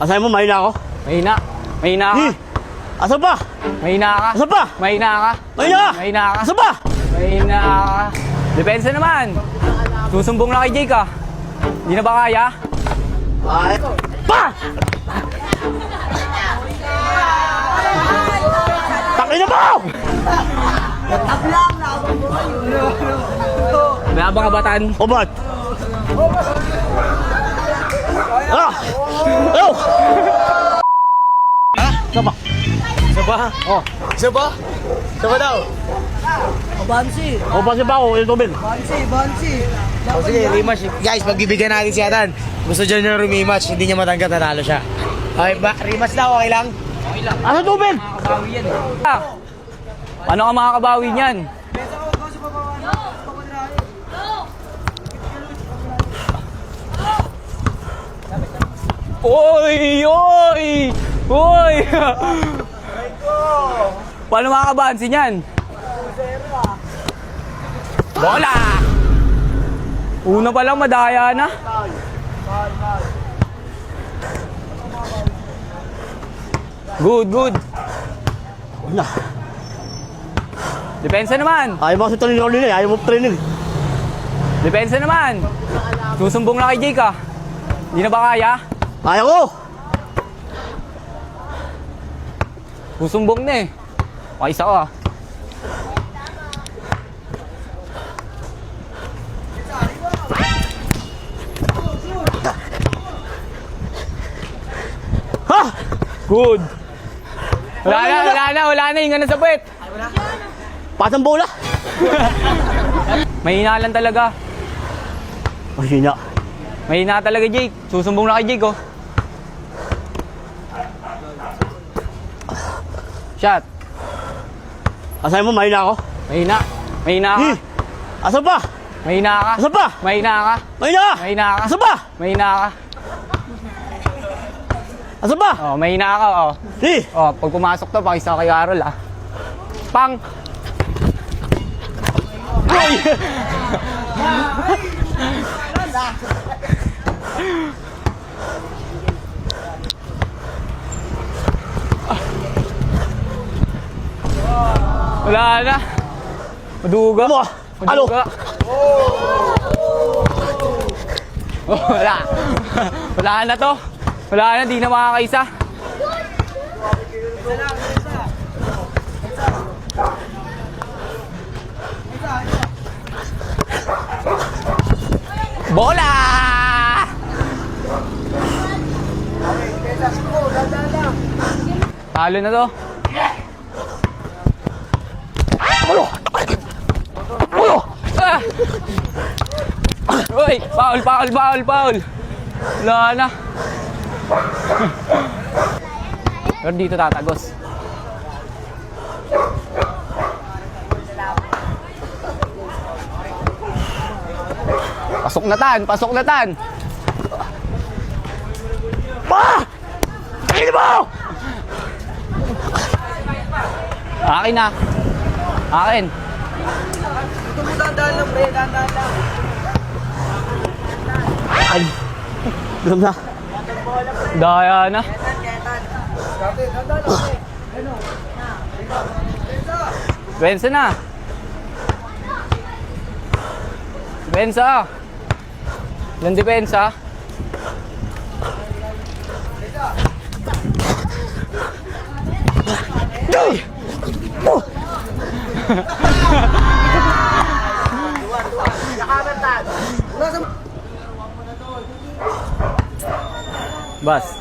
Asahin mo, mahina ako. Mahina. Mahina ka. Asa ba? Mahina ka. Asa ba? Mahina ka. Mahina! Mahina ka. Asa ba? Mahina ka. Depensa naman. Susumbong na kay Jake ah. Hindi na ba kaya? Ay! Pa! Takin na mo! May abang kabatan. O ba't? Ah! Ayaw! Ha? Saba? Saba? Oh. Saba? Saba daw. Bansi. O ba si Bao? Yung tubig? Bansi. O sige, rematch. Guys, pagbibigyan natin si Atan. Gusto dyan yung rematch, hindi niya matangkat, nanalo siya. Okay ba? Rematch na, okay lang? Asa tubig? Makakabawi yan eh. Ah. Paano ka makakabawi niyan? Oy! Oy! Oy! Paano makakabansi niyan? Bola! Una pa lang madaya na. Good, good. Wala. Depensa naman. Ayaw mo kasi training ulit eh. Ayaw mo training. Depensa naman. Susumbong na kay Jake ah. Hindi na ba kaya? Ayaw ko! Susumbong na eh. Pakisa ko ah. Ha? Good. Wala na. Hinga na sa puwet. Pasang bola! Mahina lang talaga. Mahina. Mahina talaga Jake. Susumbong na kay Jake oh. Shot. Asahin mo, mahina ako. Mahina. Mahina ka. Asa ba? Mahina ka. Asa ba? Mahina ka. Mahina! Mahina ka. Asa ba? Mahina ka. Asa ba? Oh, mahina ka oh. Oh, pag pumasok to, pakisa kay Carol ah. Pang! Uy! Wala na. Maduga. Ano? Maduga. Oh, wala. Wala na to. Wala na, di na makakaisa. Bola! Talo na to. Ah! Uy! Foul! Wala na. Pero dito tatagos. Pasok na tan. Pa! Takin mo! Akin na. Akin. Ito mo dandaan lang, pre. Dandaan lang. Ay! Alam na. Daya na. Depensa na. Depensa. Ilang depensa? Bas.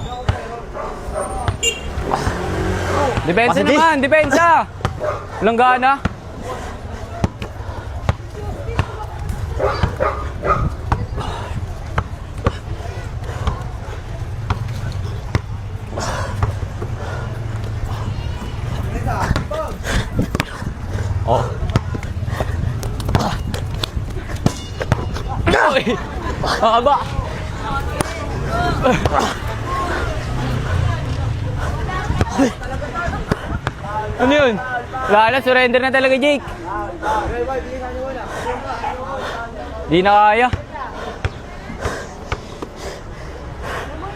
Depensa Pasok, naman, depensa. Walang gana. Oh. Oy! Aba! Ano yun? Wala na, surrender na talaga, Jake. Di na kaya.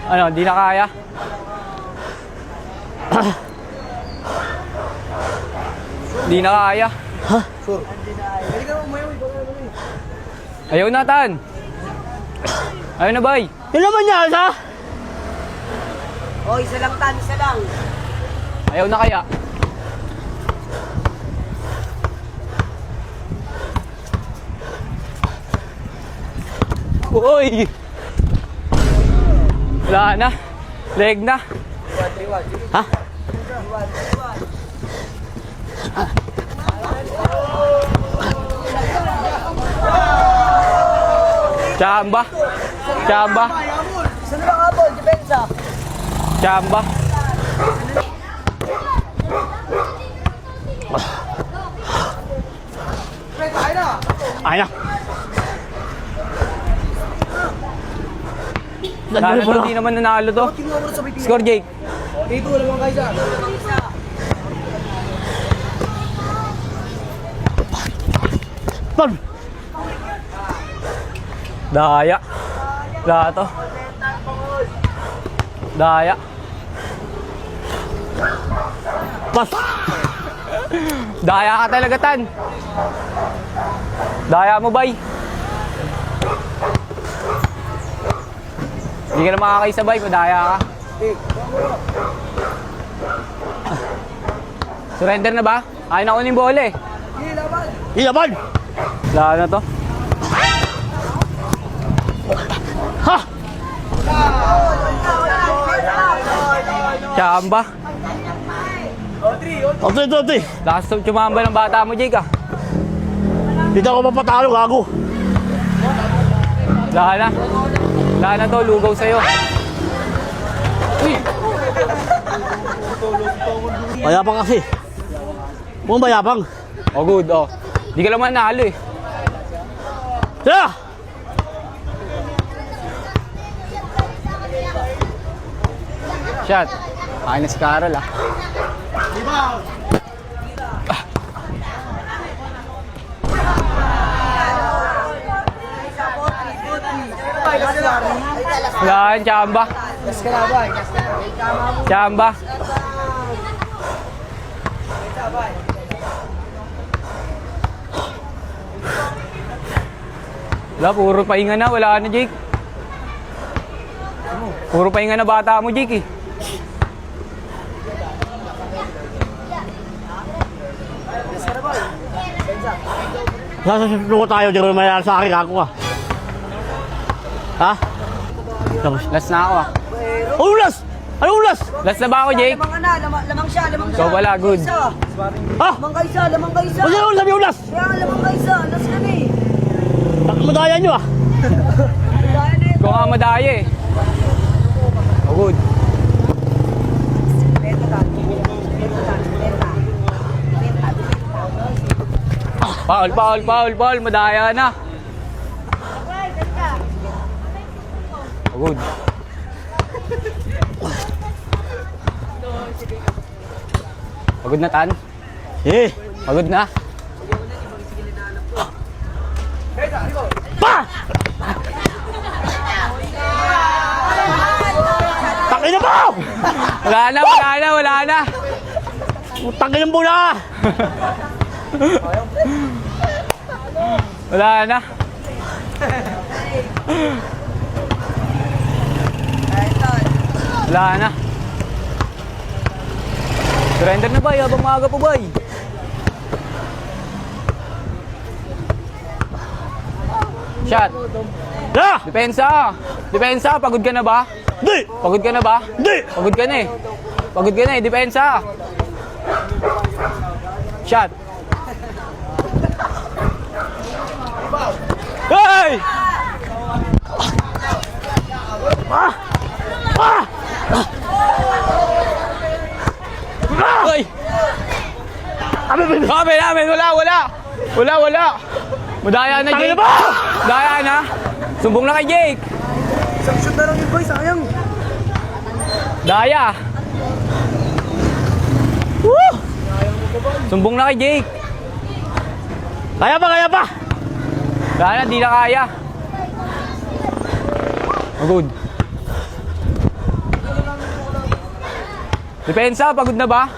Ano, di na kaya? Di na kaya. Ayaw na, Tan. Ayaw na, bay. Yun naman yan, ha? Oh, isa lang tan, isa lang. Ayaw na kaya. Uy! Wala na. Leg na. Ha? Chamba. Chamba. Isa na lang habol, depensa. Chamba. Ay na. Lalo to, di naman nanalo to. Score, Jake. Dito, lamang kayo sa. Pan! Daya. Wala to. Daya. Pas! Daya ka talaga, Tan. Daya mo, bay. Hindi ka na makakaisabay, madaya ka. Surrender na ba? Ayaw na kunin bola eh. Ilaban! Wala na to. Ha! Chamba. Ote. Lakas tumamba ng bata mo, Jake ah. Dito ako mapatalo, gago. Wala na. Wala na to, lugaw sa'yo. Uy! Mayapang kasi. Mukhang mayapang. Oh, good, oh. Di ka lang manalo eh. Tara! Shot. Akin na si Carol ah. Wala, Chamba. Chamba. Wala, puro pahinga na. Wala na, Jake. Puro pahinga na bata mo, Jake eh. Nasa susunod tayo, di ko mayroon sa akin, gago ka. Ha? Last na ako ah. Oh, ulas! Ano ulas? Last na ba ako, Jake? Lamang ka na, lamang siya, lamang siya. So, wala, good. Ha? Lamang ka isa, lamang ka isa. Kasi ulas, sabi ulas! Kaya nga, lamang ka isa, alas ka na eh. Madaya nyo ah. Dahil na Ikaw nga madaya eh. Oh, good. Foul. Madaya na. Oh, good. Pagod na, Tan? Eh! Pagod na? Pa! Takin na mo! Wala na. Takin ng bola! Wala na. Wala na. Surrender na ba? Habang maaga po ba? Shot. Na! Depensa. Pagod ka na ba? Di! Pagod ka na ba? Di! Pagod ka na eh. Depensa. Shot. Hey! Ah! Ah! Ah! Hoy! Abi! Namin! Wala! Madaya na, Takin Jake. na ba? Daya na. Sumbong na kay Jake. Isang shoot na lang yun, boy, sayang. Daya. Woo! Sumbong na kay Jake. Kaya pa! Daya na, di na kaya. Oh, good. Depensa, pagod na ba?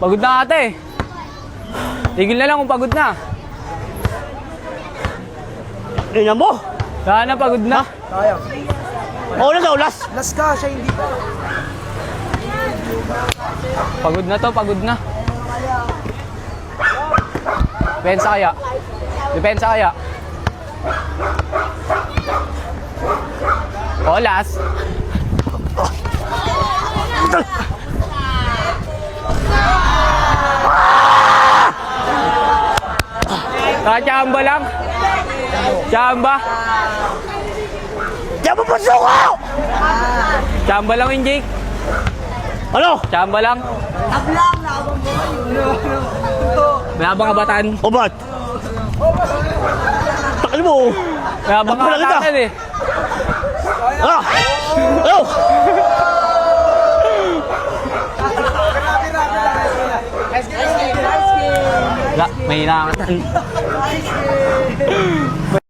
Pagod na ate. Tigil na lang kung pagod na. Tingnan mo. Sana pagod na. Kaya. Ulas na ulas. Last ka, siya hindi pa. Pagod na to, pagod na. Depensa kaya. Depensa kaya. Olas. Chamba lang. Chamba. Diyan mo puso ko! Chamba lang yung Jake. Ano? Chamba lang. Mayabang kabataan. O ba't? Takin mo. Mayabang Takbo na kita. kabataan eh. Ah! Ano? May hinangat.